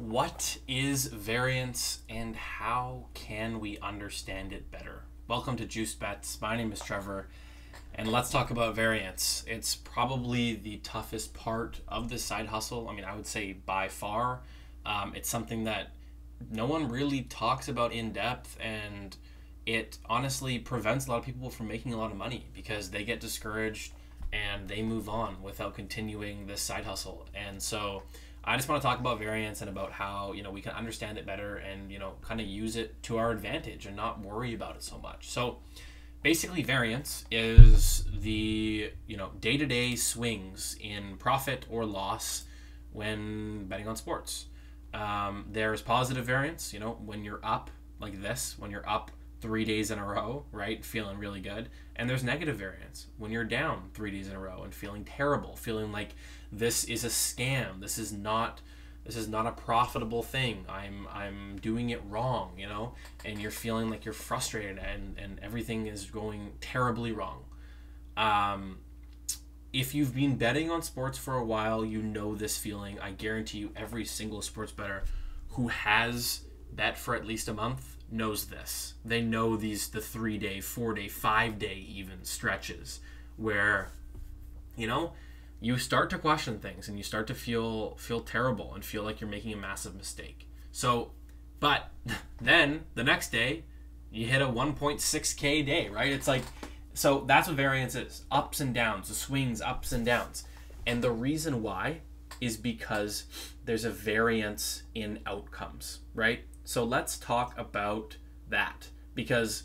What is variance and how can we understand it better? Welcome to Juice Bets. My name is Trevor and let's talk about variance. It's probably the toughest part of this side hustle. I mean, I would say by far. It's something that no one really talks about in depth, and it honestly prevents a lot of people from making a lot of money because they get discouraged and they move on without continuing this side hustle. And so I just want to talk about variance and about how, we can understand it better and, kind of use it to our advantage and not worry about it so much. So basically variance is the, day-to-day swings in profit or loss when betting on sports. There's positive variance, when you're up like this, when you're up 3 days in a row, right, feeling really good. And there's negative variance when you're down 3 days in a row and feeling terrible, feeling like this is a scam, this is not a profitable thing, I'm doing it wrong, and you're feeling like you're frustrated and everything is going terribly wrong. If you've been betting on sports for a while, you know this feeling. I guarantee you every single sports bettor who has bet for at least a month knows this. They know the 3 day, 4 day, 5 day even stretches where, you start to question things and you start to feel terrible and feel like you're making a massive mistake. So, but then the next day you hit a 1.6K day, right? It's like, so that's what variance is. Ups and downs, the swings, ups and downs. And the reason why is because there's a variance in outcomes, right? So let's talk about that, because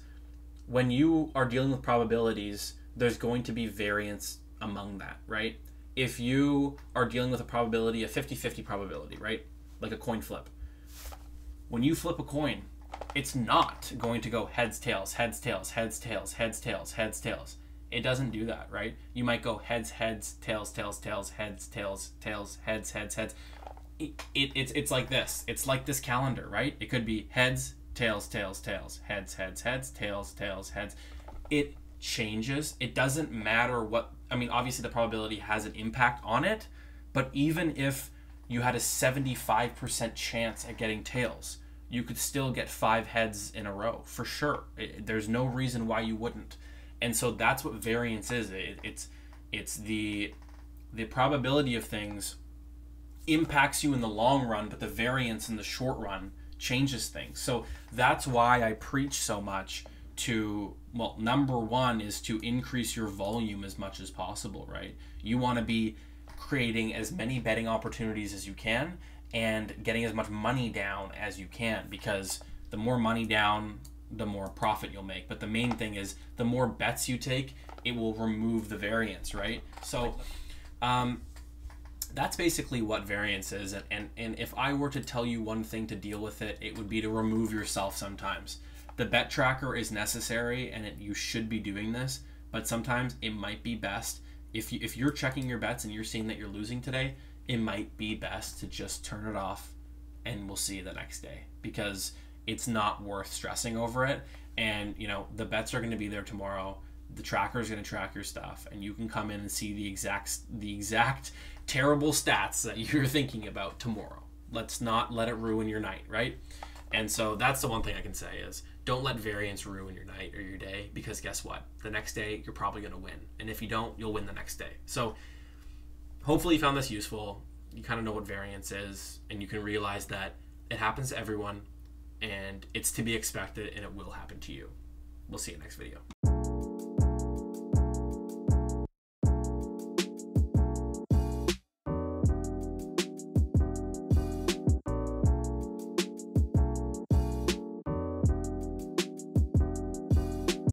when you are dealing with probabilities, there's going to be variance among that, right? If you are dealing with a probability, a 50-50 probability, right? Like a coin flip. When you flip a coin, it's not going to go heads, tails, heads, tails, heads, tails, heads, tails, heads, tails. It doesn't do that, right? You might go heads, heads, tails, tails, tails, heads, tails, tails, heads, heads, heads. It's like this. It's like this calendar, right? It could be heads, tails, tails, tails, heads, heads, heads, tails, tails, heads. It changes. It doesn't matter what, obviously the probability has an impact on it, but even if you had a 75% chance at getting tails, you could still get 5 heads in a row for sure. There's no reason why you wouldn't. And so that's what variance is. It's the probability of things impacts you in the long run, but the variance in the short run changes things. So that's why I preach so much to, well, number one is to increase your volume as much as possible, right? You want to be creating as many betting opportunities as you can and getting as much money down as you can, because the more money down, the more profit you'll make. But the main thing is the more bets you take, it will remove the variance, right? So that's basically what variance is. And if I were to tell you one thing to deal with it, it would be to remove yourself sometimes. The bet tracker is necessary and you should be doing this, but sometimes it might be best if you're checking your bets and you're seeing that you're losing today, it might be best to just turn it off and we'll see you the next day, because it's not worth stressing over it. And the bets are going to be there tomorrow. The tracker is going to track your stuff and you can come in and see the exact terrible stats that you're thinking about tomorrow. Let's not let it ruin your night, right? And so that's the one thing I can say is don't let variance ruin your night or your day, because guess what? The next day you're probably going to win. And if you don't, you'll win the next day. So hopefully you found this useful. You kind of know what variance is and you can realize that it happens to everyone and it's to be expected and it will happen to you. We'll see you next video.